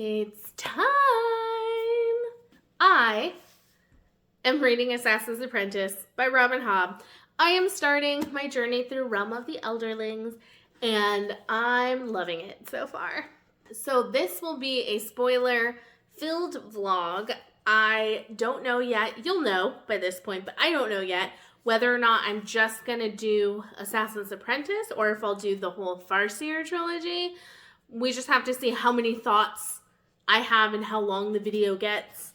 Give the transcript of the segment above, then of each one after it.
It's time! I am reading Assassin's Apprentice by Robin Hobb. I am starting my journey through Realm of the Elderlings, and I'm loving it so far. So this will be a spoiler-filled vlog. I don't know yet. You'll know by this point, but I don't know yet whether or not I'm just going to do Assassin's Apprentice or if I'll do the whole Farseer trilogy. We just have to see how many thoughts I have and how long the video gets.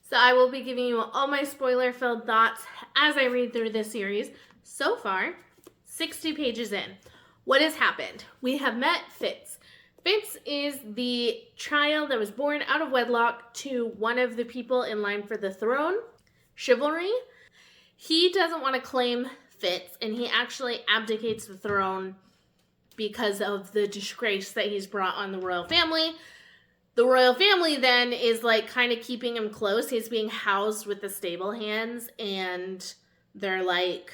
So I will be giving you all my spoiler-filled thoughts as I read through this series. So far, 60 pages in. What has happened? We have met Fitz. Fitz is the child that was born out of wedlock to one of the people in line for the throne, Chivalry. He doesn't want to claim Fitz, and he actually abdicates the throne because of the disgrace that he's brought on the royal family. The royal family then is like kind of keeping him close. He's being housed with the stable hands, and they're like,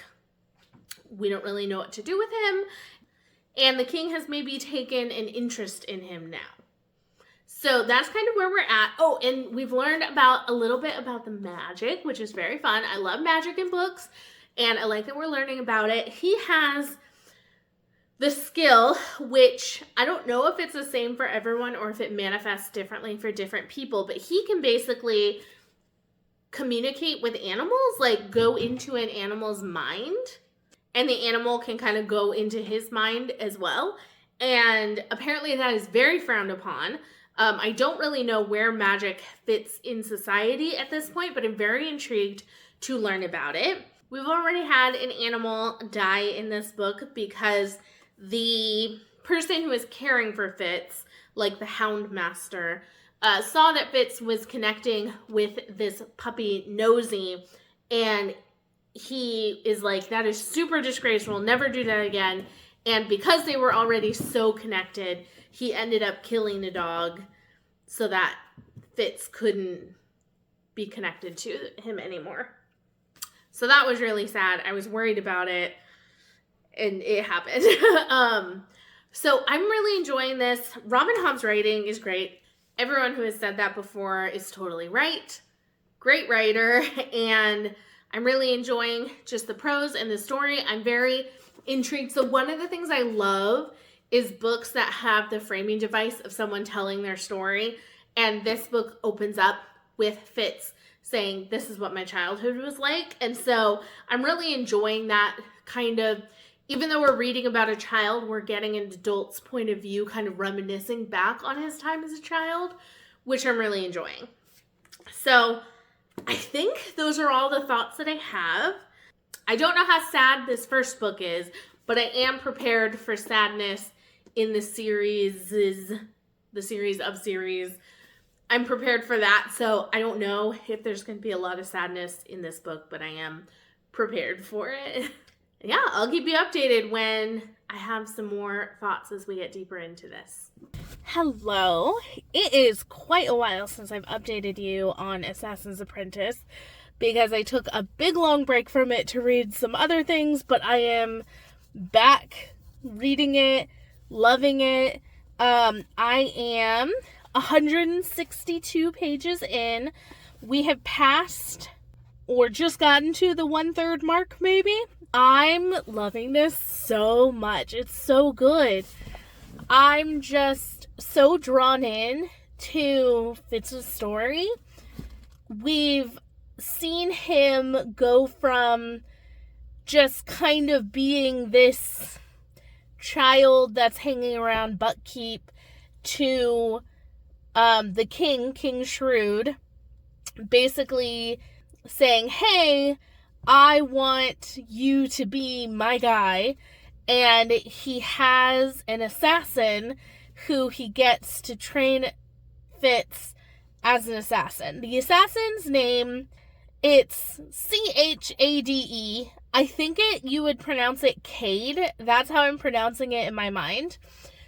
we don't really know what to do with him. And the king has maybe taken an interest in him now. So that's kind of where we're at. Oh, and we've learned a little bit about the magic, which is very fun. I love magic in books, and I like that we're learning about it. He has the skill, which I don't know if it's the same for everyone or if it manifests differently for different people, but he can basically communicate with animals, like go into an animal's mind, and the animal can kind of go into his mind as well. And apparently that is very frowned upon. I don't really know where magic fits in society at this point, but I'm very intrigued to learn about it. We've already had an animal die in this book because the person who was caring for Fitz, like the hound master, saw that Fitz was connecting with this puppy Nosy, and he is like, that is super disgraceful, never do that again. And because they were already so connected, he ended up killing the dog so that Fitz couldn't be connected to him anymore. So that was really sad. I was worried about it, and it happened. So I'm really enjoying this. Robin Hobb's writing is great. Everyone who has said that before is totally right. Great writer, and I'm really enjoying just the prose and the story. I'm very intrigued. So one of the things I love is books that have the framing device of someone telling their story, and this book opens up with Fitz saying, this is what my childhood was like. And so I'm really enjoying that kind of, even though we're reading about a child, we're getting an adult's point of view, kind of reminiscing back on his time as a child, which I'm really enjoying. So I think those are all the thoughts that I have. I don't know how sad this first book is, but I am prepared for sadness in the series of series. I'm prepared for that, so I don't know if there's going to be a lot of sadness in this book, but I am prepared for it. Yeah, I'll keep you updated when I have some more thoughts as we get deeper into this. Hello. It is quite a while since I've updated you on Assassin's Apprentice because I took a big long break from it to read some other things, but I am back reading it, loving it. I am 162 pages in. We have passed or just gotten to the 1/3 mark, maybe. I'm loving this so much. It's so good. I'm just so drawn in to Fitz's story. We've seen him go from just kind of being this child that's hanging around Buckkeep to the King Shrewd, basically saying, hey, I want you to be my guy. And he has an assassin who he gets to train Fitz as an assassin. The assassin's name, it's Chade. I think you would pronounce it Cade. That's how I'm pronouncing it in my mind.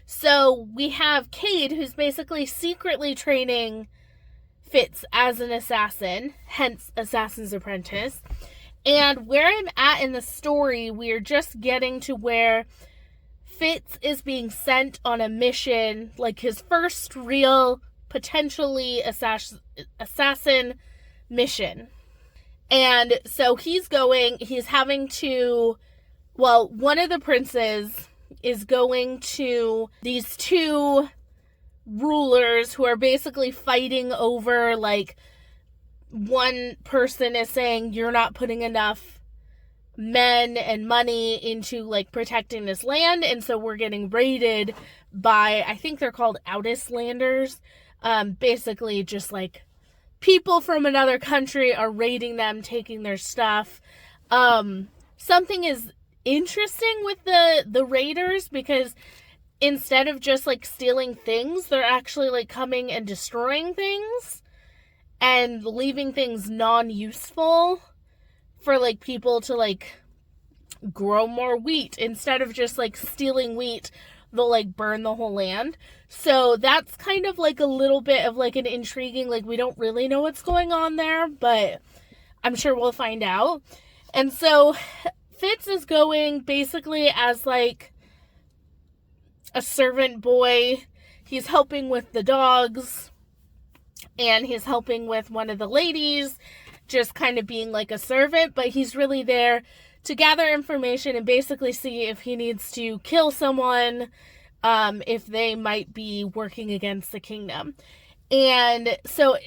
So we have Cade, who's basically secretly training Fitz as an assassin, hence Assassin's Apprentice. And where I'm at in the story, we're just getting to where Fitz is being sent on a mission, like his first real potentially assassin mission. And so he's having to, well, one of the princes is going to these two rulers who are basically fighting over, like, one person is saying, you're not putting enough men and money into, like, protecting this land, and so we're getting raided by, I think they're called Outlanders, basically just, like, people from another country are raiding them, taking their stuff. Something is interesting with the raiders, because instead of just, like, stealing things, they're actually, like, coming and destroying things and leaving things non-useful for, like, people to, like, grow more wheat. Instead of just, like, stealing wheat, they'll, like, burn the whole land. So that's kind of, like, a little bit of, like, an intriguing, like, we don't really know what's going on there, but I'm sure we'll find out. And so Fitz is going basically as, like, a servant boy. He's helping with the dogs, and he's helping with one of the ladies, just kind of being like a servant, but he's really there to gather information and basically see if he needs to kill someone, if they might be working against the kingdom. And so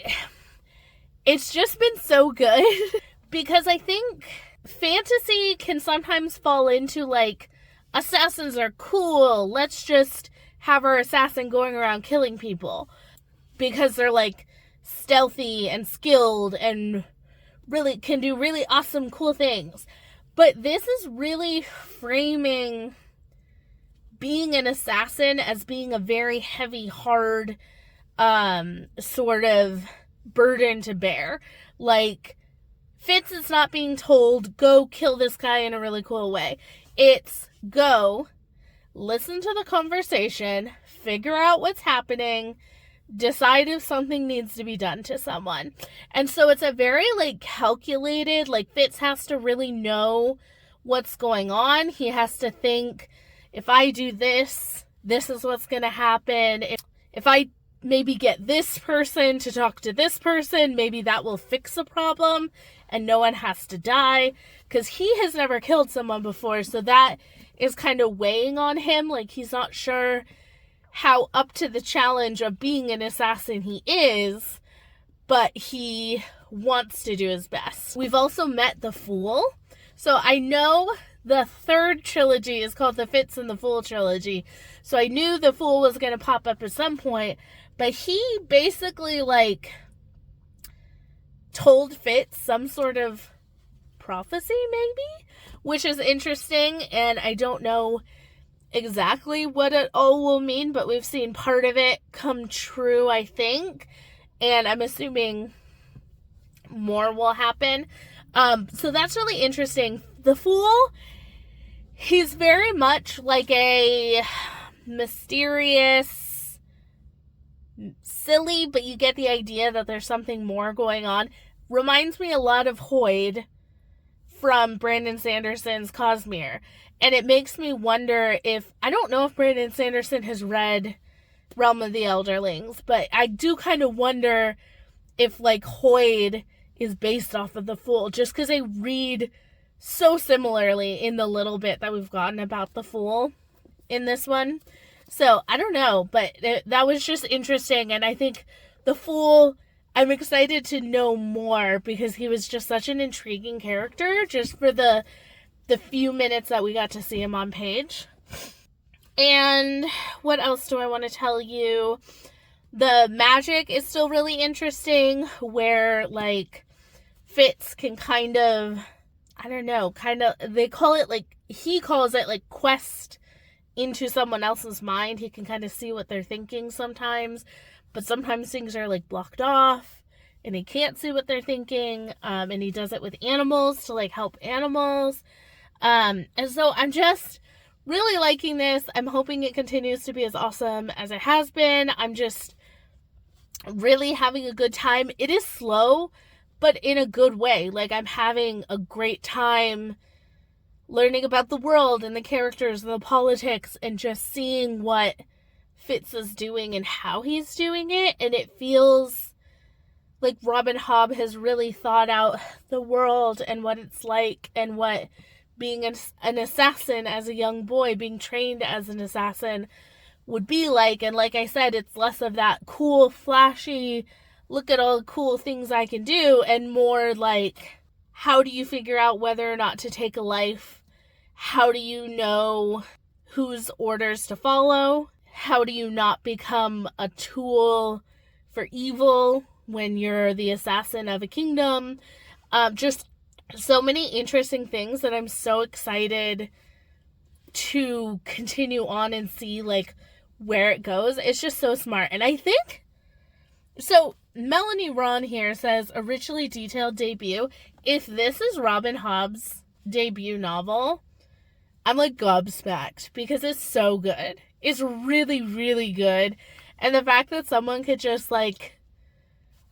it's just been so good because I think fantasy can sometimes fall into, like, assassins are cool, let's just have our assassin going around killing people because they're, like, stealthy and skilled and really can do really awesome, cool things. But this is really framing being an assassin as being a very heavy, hard, sort of burden to bear. Like, Fitz is not being told, go kill this guy in a really cool way. It's go, listen to the conversation, figure out what's happening, decide if something needs to be done to someone. And so it's a very, like, calculated, like, Fitz has to really know what's going on. He has to think, if I do this, this is what's going to happen. If I maybe get this person to talk to this person, maybe that will fix a problem and no one has to die, because he has never killed someone before, so that is kind of weighing on him. Like, he's not sure how up to the challenge of being an assassin he is, but he wants to do his best. We've also met the Fool. So I know the third trilogy is called the Fitz and the Fool trilogy, so I knew the Fool was going to pop up at some point, but he basically, like, told Fitz some sort of prophecy, maybe, which is interesting, and I don't know exactly what it all will mean, but we've seen part of it come true, I think, and I'm assuming more will happen. So that's really interesting. The Fool, he's very much like a mysterious, silly, but you get the idea that there's something more going on. Reminds me a lot of Hoyd from Brandon Sanderson's Cosmere. And it makes me wonder if, I don't know if Brandon Sanderson has read Realm of the Elderlings, but I do kind of wonder if, like, Hoyd is based off of the Fool, just because they read so similarly in the little bit that we've gotten about the Fool in this one. So, I don't know, but that was just interesting, and I think the Fool, I'm excited to know more, because he was just such an intriguing character, just for the few minutes that we got to see him on page. And what else do I want to tell you? The magic is still really interesting, where, like, Fitz can kind of, I don't know, they call it, like, he calls it, like, quest into someone else's mind. He can kind of see what they're thinking sometimes, but sometimes things are, like, blocked off, and he can't see what they're thinking, and he does it with animals to, like, help animals. And so I'm just really liking this. I'm hoping it continues to be as awesome as it has been. I'm just really having a good time. It is slow, but in a good way. Like, I'm having a great time learning about the world and the characters and the politics, and just seeing what Fitz is doing and how he's doing it, and it feels like Robin Hobb has really thought out the world and what it's like and what being an assassin as a young boy, being trained as an assassin would be like. And like I said, it's less of that cool, flashy, look at all the cool things I can do, and more like, how do you figure out whether or not to take a life? How do you know whose orders to follow? How do you not become a tool for evil when you're the assassin of a kingdom? Just so many interesting things that I'm so excited to continue on and see like where it goes. It's just so smart. And I think so. Melanie Ron here says a richly detailed debut. If this is Robin Hobb's debut novel, I'm like gobsmacked because it's so good. It's really, really good. And the fact that someone could just like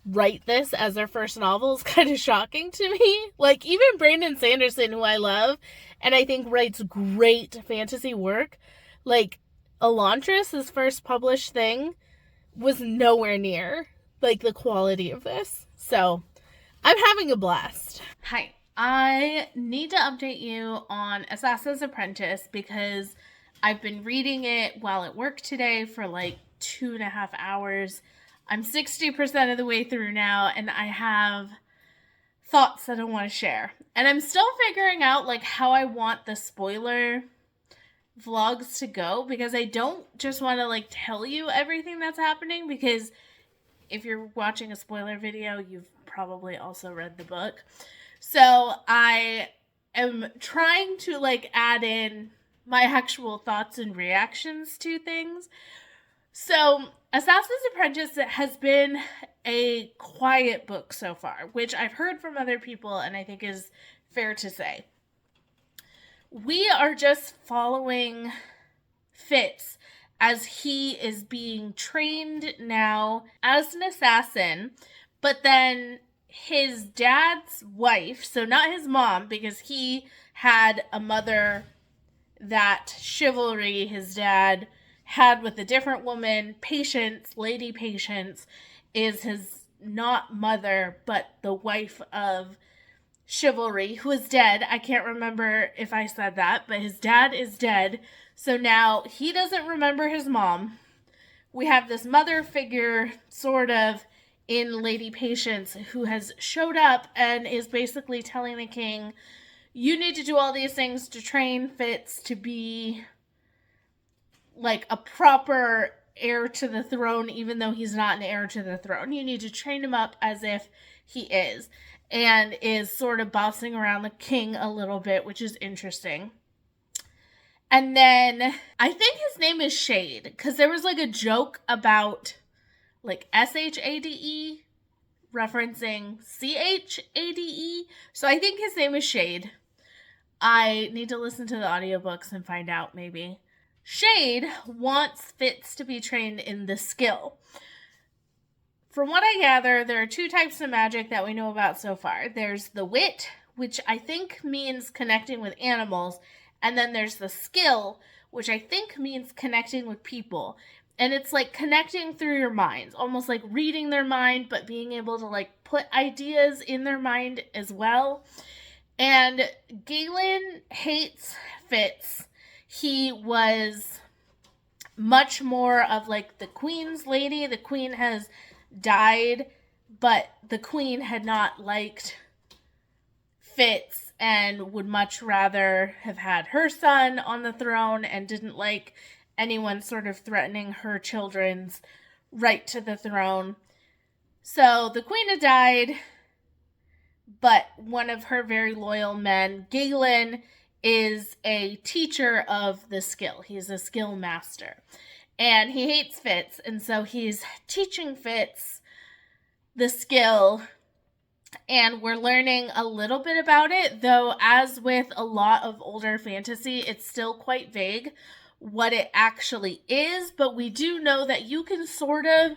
write this as their first novel is kind of shocking to me. Like, even Brandon Sanderson, who I love and I think writes great fantasy work, like Elantris, his first published thing, was nowhere near like the quality of this. So I'm having a blast. Hi, I need to update you on Assassin's Apprentice because I've been reading it while at work today for like 2.5 hours. I'm 60% of the way through now, and I have thoughts that I want to share. And I'm still figuring out like how I want the spoiler vlogs to go, because I don't just want to like tell you everything that's happening, because if you're watching a spoiler video, you've probably also read the book. So I am trying to like add in my actual thoughts and reactions to things. So Assassin's Apprentice has been a quiet book so far, which I've heard from other people and I think is fair to say. We are just following Fitz as he is being trained now as an assassin, but then his dad's wife, so not his mom, because he had a mother that chivalry his dad had with a different woman. Patience, Lady Patience, is his not mother, but the wife of Chivalry, who is dead. I can't remember if I said that, but his dad is dead. So now he doesn't remember his mom. We have this mother figure, sort of, in Lady Patience, who has showed up and is basically telling the king, you need to do all these things to train Fitz to be like a proper heir to the throne, even though he's not an heir to the throne. You need to train him up as if he is, and is sort of bossing around the king a little bit, which is interesting. And then I think his name is Shade, because there was like a joke about like SHADE referencing CHADE. So I think his name is Shade. I need to listen to the audiobooks and find out maybe. Shade wants Fitz to be trained in the skill. From what I gather, there are 2 types of magic that we know about so far. There's the wit, which I think means connecting with animals. And then there's the skill, which I think means connecting with people. And it's like connecting through your minds, almost like reading their mind, but being able to like put ideas in their mind as well. And Galen hates Fitz. He was much more of like the queen's lady. The queen has died, but the queen had not liked Fitz and would much rather have had her son on the throne, and didn't like anyone sort of threatening her children's right to the throne. So the queen had died, but one of her very loyal men, Galen, is a teacher of the skill. He's a skill master. And he hates Fitz, and so he's teaching Fitz the skill, and we're learning a little bit about it, though as with a lot of older fantasy, it's still quite vague what it actually is, but we do know that you can sort of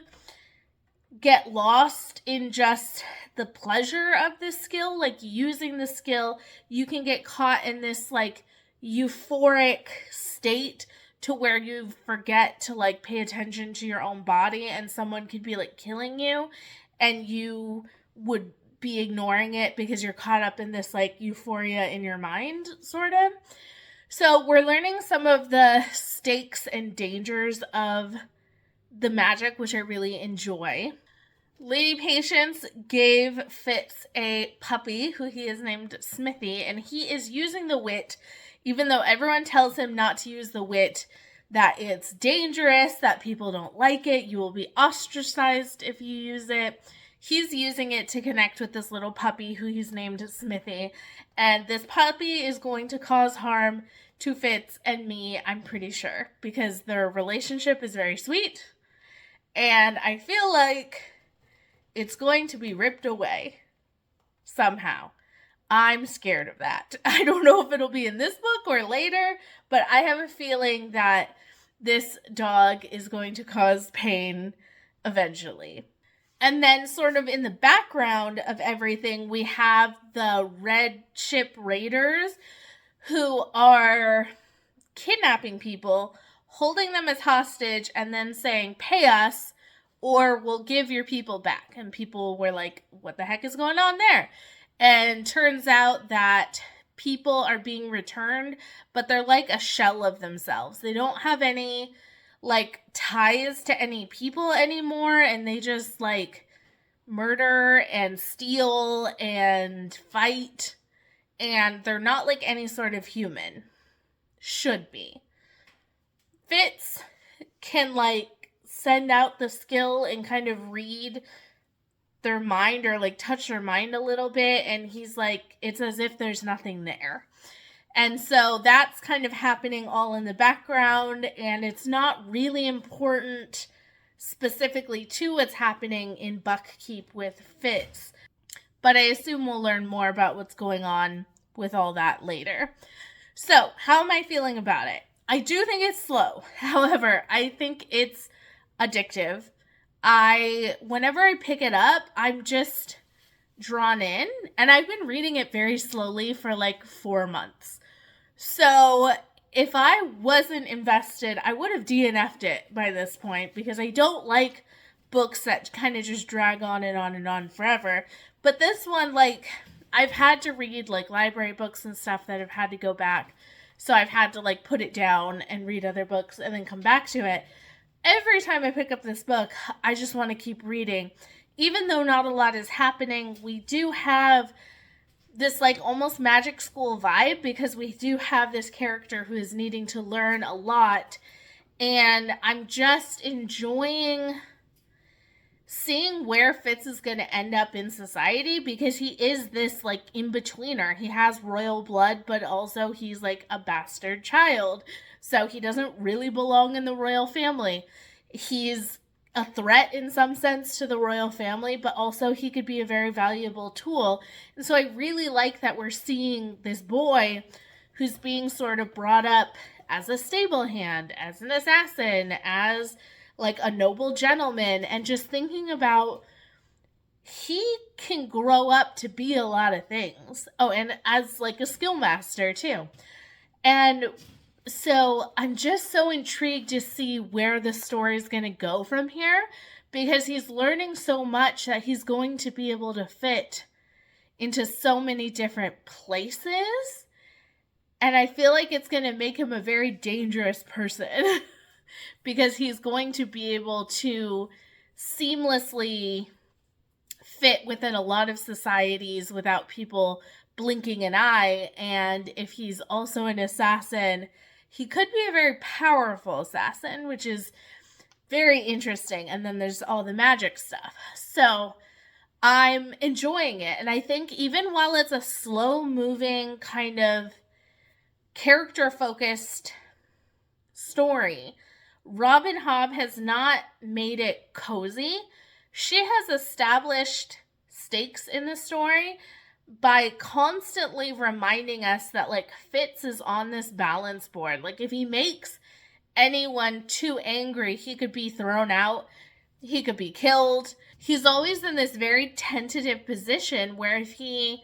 get lost in just the pleasure of this skill, like using the skill. You can get caught in this like euphoric state to where you forget to like pay attention to your own body, and someone could be like killing you and you would be ignoring it because you're caught up in this like euphoria in your mind, sort of. So we're learning some of the stakes and dangers of the magic, which I really enjoy. Lady Patience gave Fitz a puppy who he has named Smithy, and he is using the wit, even though everyone tells him not to use the wit, that it's dangerous, that people don't like it, you will be ostracized if you use it. He's using it to connect with this little puppy who he's named Smithy, and this puppy is going to cause harm to Fitz and me, I'm pretty sure, because their relationship is very sweet, and I feel like it's going to be ripped away somehow. I'm scared of that. I don't know if it'll be in this book or later, but I have a feeling that this dog is going to cause pain eventually. And then sort of in the background of everything, we have the Red Ship Raiders who are kidnapping people, holding them as hostage, and then saying, pay us or we'll give your people back. And people were like, what the heck is going on there? And turns out that people are being returned, but they're like a shell of themselves. They don't have any like ties to any people anymore, and they just like murder and steal and fight, and they're not like any sort of human should be. Fitz can like send out the skill and kind of read their mind or like touch their mind a little bit, and he's like, it's as if there's nothing there. And so that's kind of happening all in the background, and it's not really important specifically to what's happening in Buckkeep with Fitz. But I assume we'll learn more about what's going on with all that later. So, how am I feeling about it? I do think it's slow. However, I think it's addictive. Whenever I pick it up, I'm just drawn in, and I've been reading it very slowly for like 4 months. So if I wasn't invested, I would have DNF'd it by this point, because I don't like books that kind of just drag on and on and on forever. But this one, like, I've had to read like library books and stuff that have had to go back. So I've had to like put it down and read other books and then come back to it. Every time I pick up this book, I just want to keep reading. Even though not a lot is happening, we do have this like almost magic school vibe, because we do have this character who is needing to learn a lot. And I'm just enjoying seeing where Fitz is going to end up in society, because he is this like in-betweener. He has royal blood, but also he's like a bastard child. So he doesn't really belong in the royal family. He's a threat in some sense to the royal family, but also he could be a very valuable tool. And so I really like that we're seeing this boy who's being sort of brought up as a stable hand, as an assassin, as like a noble gentleman, and just thinking about he can grow up to be a lot of things. Oh, and as like a skill master too. And so I'm just so intrigued to see where the story is going to go from here, because he's learning so much that he's going to be able to fit into so many different places. And I feel like it's going to make him a very dangerous person because he's going to be able to seamlessly fit within a lot of societies without people blinking an eye. And if he's also an assassin, he could be a very powerful assassin, which is very interesting. And then there's all the magic stuff. So I'm enjoying it. And I think even while it's a slow-moving kind of character-focused story, Robin Hobb has not made it cozy. She has established stakes in the story by constantly reminding us that like Fitz is on this balance board. Like if he makes anyone too angry, he could be thrown out, he could be killed. He's always in this very tentative position where if he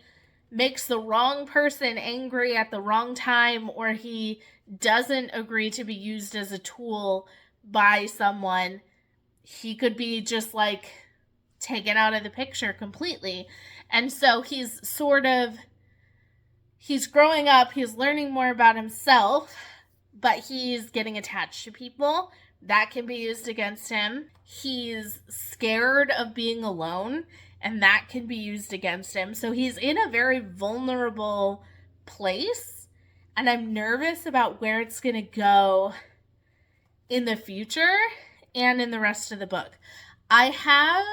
makes the wrong person angry at the wrong time, or he doesn't agree to be used as a tool by someone, he could be just like taken out of the picture completely. And so he's growing up, he's learning more about himself, but he's getting attached to people. That can be used against him. He's scared of being alone, and that can be used against him. So he's in a very vulnerable place, and I'm nervous about where it's going to go in the future and in the rest of the book. I have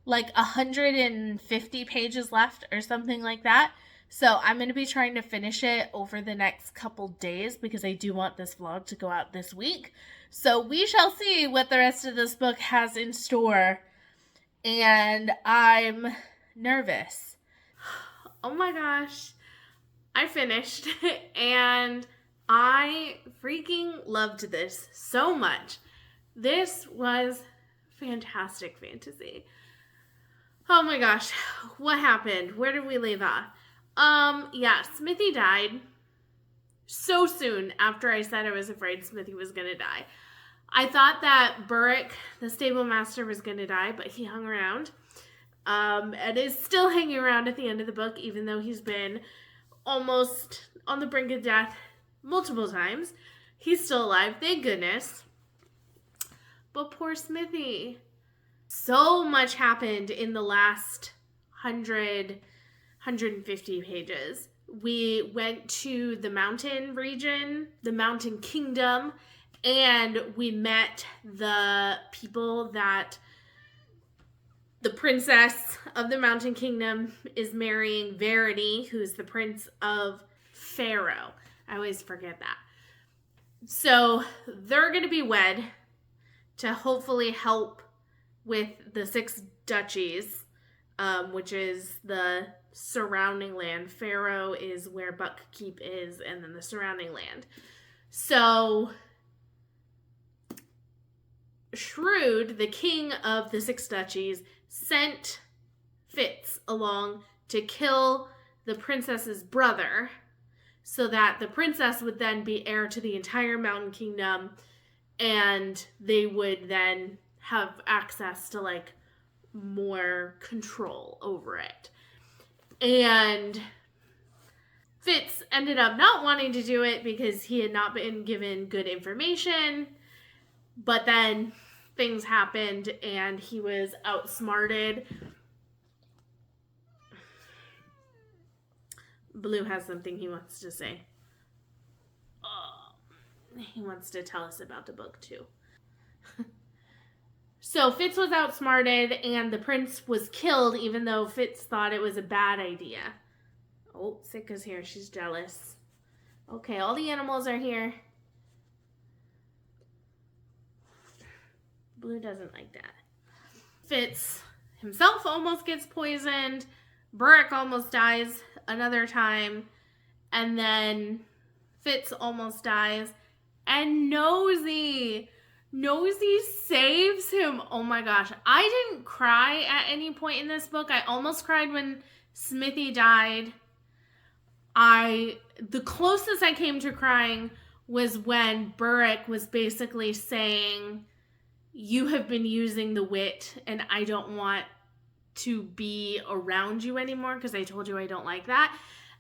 like 150 pages left or something like that. So I'm going to be trying to finish it over the next couple days because I do want this vlog to go out this week. So we shall see what the rest of this book has in store. And I'm nervous. Oh my gosh. I finished and I freaking loved this so much. This was fantastic fantasy. Oh my gosh. What happened? Where did we leave off? Yeah, Smithy died so soon after I said I was afraid Smithy was going to die. I thought that Burrick, the stable master, was going to die, but he hung around. And is still hanging around at the end of the book, even though he's been almost on the brink of death multiple times. He's still alive, thank goodness. But poor Smithy. So much happened in the last 150 pages. We went to the mountain region, the mountain kingdom, and we met the people that the princess of the mountain kingdom is marrying, Verity, who's the prince of Pharaoh. I always forget that. So they're going to be wed to hopefully help with the 6 duchies, which is the surrounding land. Pharaoh is where Buckkeep is, and then the surrounding land. So Shrewd, the king of the 6 duchies, sent Fitz along to kill the princess's brother so that the princess would then be heir to the entire mountain kingdom, and they would then have access to like more control over it. And Fitz ended up not wanting to do it because he had not been given good information, but then things happened and he was outsmarted. Blue has something he wants to say. He wants to tell us about the book too. So Fitz was outsmarted and the prince was killed, even though Fitz thought it was a bad idea. Oh, Sika's here. She's jealous. Okay, all the animals are here. Blue doesn't like that. Fitz himself almost gets poisoned. Burrick almost dies another time. And then Fitz almost dies. And Nosy saves him. Oh my gosh. I didn't cry at any point in this book. I almost cried when Smithy died. The closest I came to crying was when Burrick was basically saying, you have been using the wit and I don't want to be around you anymore because I told you I don't like that.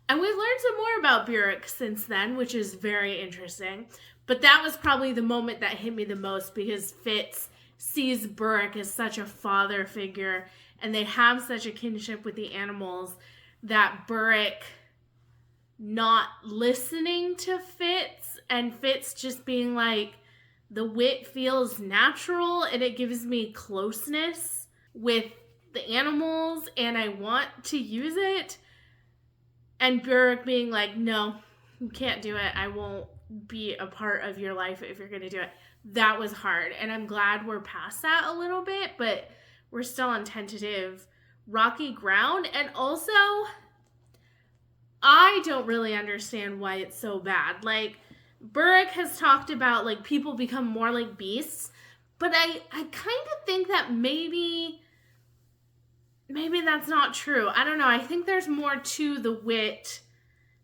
And we've learned some more about Burrick since then, which is very interesting. But that was probably the moment that hit me the most because Fitz sees Burrick as such a father figure and they have such a kinship with the animals that Burrick not listening to Fitz and Fitz just being like, the wit feels natural and it gives me closeness with the animals and I want to use it. And Burrick being like, no, you can't do it. I won't be a part of your life if you're going to do it. That was hard. And I'm glad we're past that a little bit, but we're still on tentative rocky ground. And also, I don't really understand why it's so bad. Like, Burrick has talked about, like, people become more like beasts, but I kind of think that maybe maybe that's not true. I don't know. I think there's more to the wit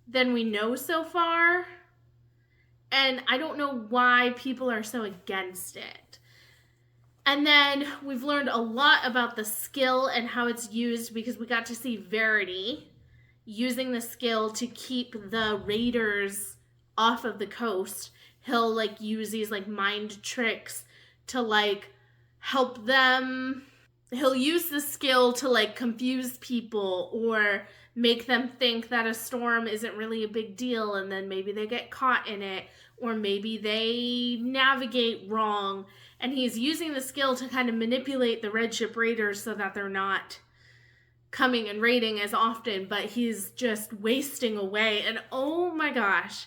than we know so far. And I don't know why people are so against it. And then we've learned a lot about the skill and how it's used, because we got to see Verity using the skill to keep the raiders off of the coast. He'll like use these like mind tricks to like help them. He'll use the skill to like confuse people or make them think that a storm isn't really a big deal, and then maybe they get caught in it, or maybe they navigate wrong. And he's using the skill to kind of manipulate the Red Ship Raiders so that they're not coming and raiding as often, but he's just wasting away. And oh my gosh,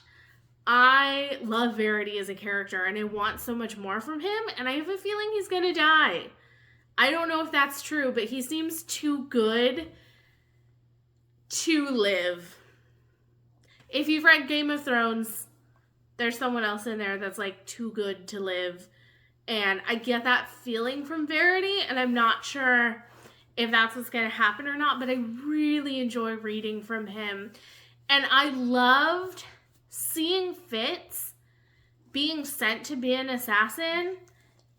I love Verity as a character, and I want so much more from him, and I have a feeling he's gonna die. I don't know if that's true, but he seems too good to live. If you've read Game of Thrones, there's someone else in there that's like too good to live. And I get that feeling from Verity, and I'm not sure if that's what's going to happen or not, but I really enjoy reading from him. And I loved seeing Fitz being sent to be an assassin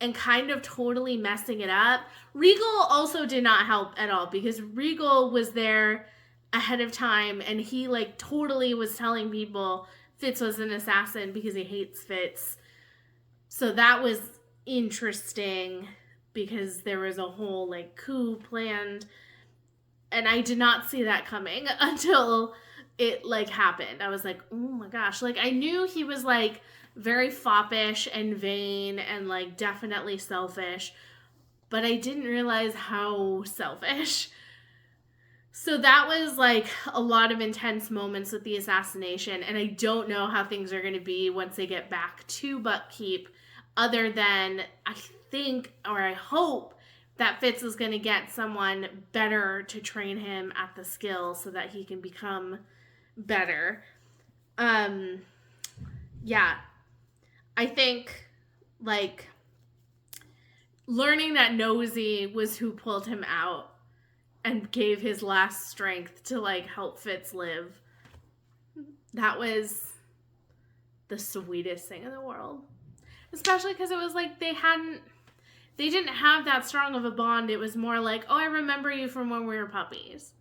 and kind of totally messing it up. Regal also did not help at all, because Regal was there ahead of time, and he like totally was telling people Fitz was an assassin because he hates Fitz. So that was interesting, because there was a whole like coup planned, and I did not see that coming until it like happened. I was like, oh my gosh. Like, I knew he was like very foppish and vain and like definitely selfish, but I didn't realize how selfish. So that was like a lot of intense moments with the assassination, and I don't know how things are going to be once they get back to Buckkeep, other than I think, or I hope, that Fitz is going to get someone better to train him at the skill so that he can become better. Yeah. I think, like, learning that Nosy was who pulled him out and gave his last strength to, like, help Fitz live, that was the sweetest thing in the world. Especially because it was like they didn't have that strong of a bond. It was more like, oh, I remember you from when we were puppies.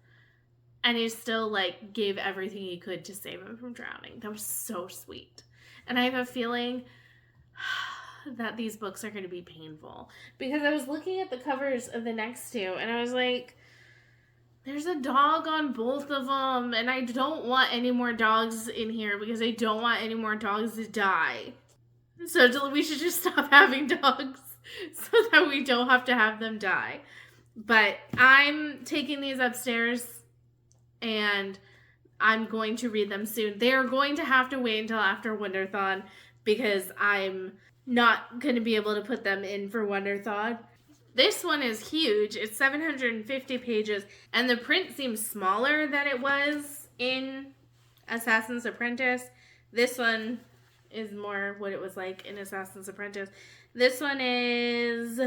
And he still like gave everything he could to save him from drowning. That was so sweet. And I have a feeling that these books are going to be painful, because I was looking at the covers of the next two, and I was like, there's a dog on both of them, and I don't want any more dogs in here, because I don't want any more dogs to die. So we should just stop having dogs so that we don't have to have them die. But I'm taking these upstairs, and I'm going to read them soon. They are going to have to wait until after Wonderthon, because I'm not going to be able to put them in for Wonderthon. This one is huge. It's 750 pages, and the print seems smaller than it was in Assassin's Apprentice. This one is more what it was like in Assassin's Apprentice. This one is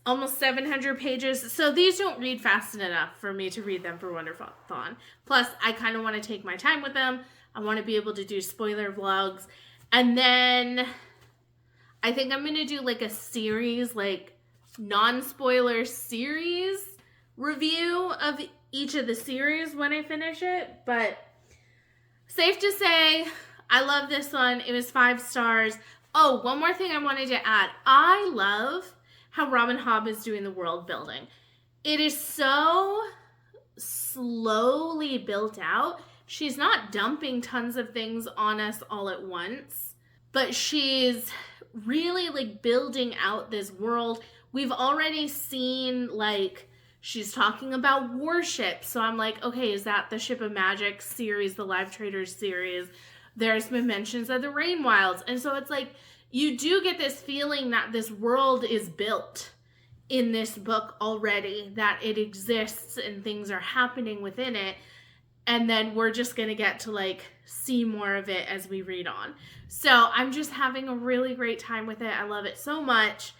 almost 700 pages. So these don't read fast enough for me to read them for Wonderthon. Plus, I kind of want to take my time with them. I want to be able to do spoiler vlogs. And then I think I'm going to do like a series, like non-spoiler series review of each of the series when I finish it. But safe to say, I love this one. It was 5 stars. Oh, one more thing I wanted to add. I love how Robin Hobb is doing the world building. It is so slowly built out. She's not dumping tons of things on us all at once, but she's really like building out this world. We've already seen, like, she's talking about warships. So I'm like, okay, is that the Ship of Magic series, the Live Traders series? There's been mentions of the Rain Wilds. And so it's like, you do get this feeling that this world is built in this book already, that it exists and things are happening within it. And then we're just going to get to like see more of it as we read on. So I'm just having a really great time with it. I love it so much.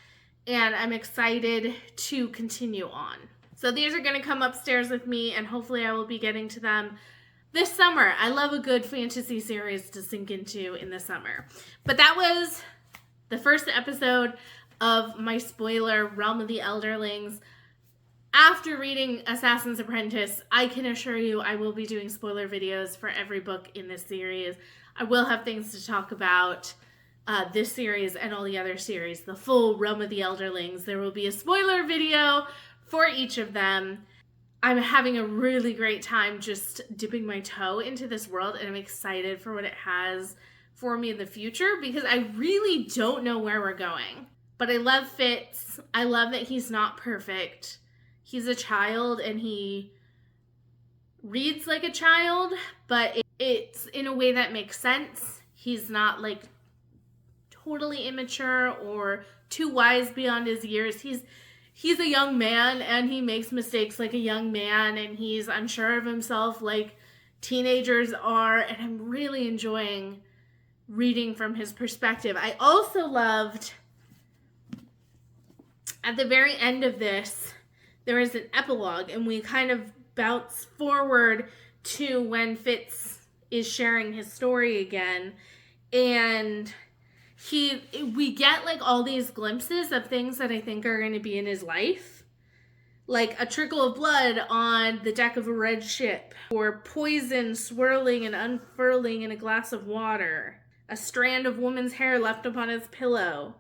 and I'm excited to continue on. So these are going to come upstairs with me, and hopefully I will be getting to them this summer. I love a good fantasy series to sink into in the summer. But that was the first episode of my spoiler Realm of the Elderlings. After reading Assassin's Apprentice, I can assure you I will be doing spoiler videos for every book in this series. I will have things to talk about this series and all the other series, the full Realm of the Elderlings. There will be a spoiler video for each of them. I'm having a really great time just dipping my toe into this world, and I'm excited for what it has for me in the future because I really don't know where we're going. But I love Fitz. I love that he's not perfect. He's a child and he reads like a child, but it's in a way that makes sense. He's not like totally immature or too wise beyond his years. He's a young man and he makes mistakes like a young man, and he's unsure of himself like teenagers are, and I'm really enjoying reading from his perspective. I also loved at the very end of this, there is an epilogue, and we kind of bounce forward to when Fitz is sharing his story again, and we get like all these glimpses of things that I think are going to be in his life, like a trickle of blood on the deck of a red ship, or poison swirling and unfurling in a glass of water, a strand of woman's hair left upon his pillow,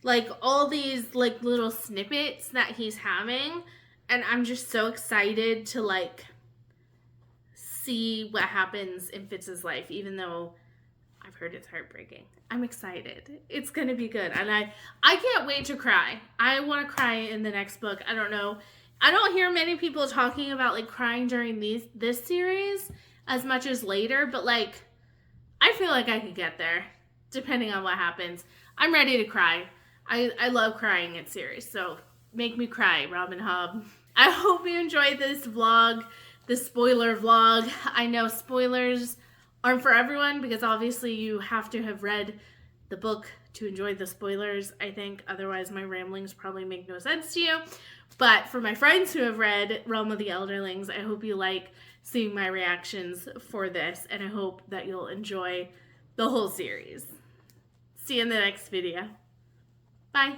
like all these like little snippets that he's having, and I'm just so excited to like see what happens in Fitz's life, even though I've heard it's heartbreaking. I'm excited. It's going to be good. And I can't wait to cry. I want to cry in the next book. I don't know. I don't hear many people talking about like crying during this series as much as later, but like I feel like I could get there depending on what happens. I'm ready to cry. I love crying in series. So make me cry, Robin Hobb. I hope you enjoyed this vlog, this spoiler vlog. I know spoilers aren't for everyone because obviously you have to have read the book to enjoy the spoilers, I think. Otherwise, my ramblings probably make no sense to you. But for my friends who have read Realm of the Elderlings, I hope you like seeing my reactions for this, and I hope that you'll enjoy the whole series. See you in the next video. Bye.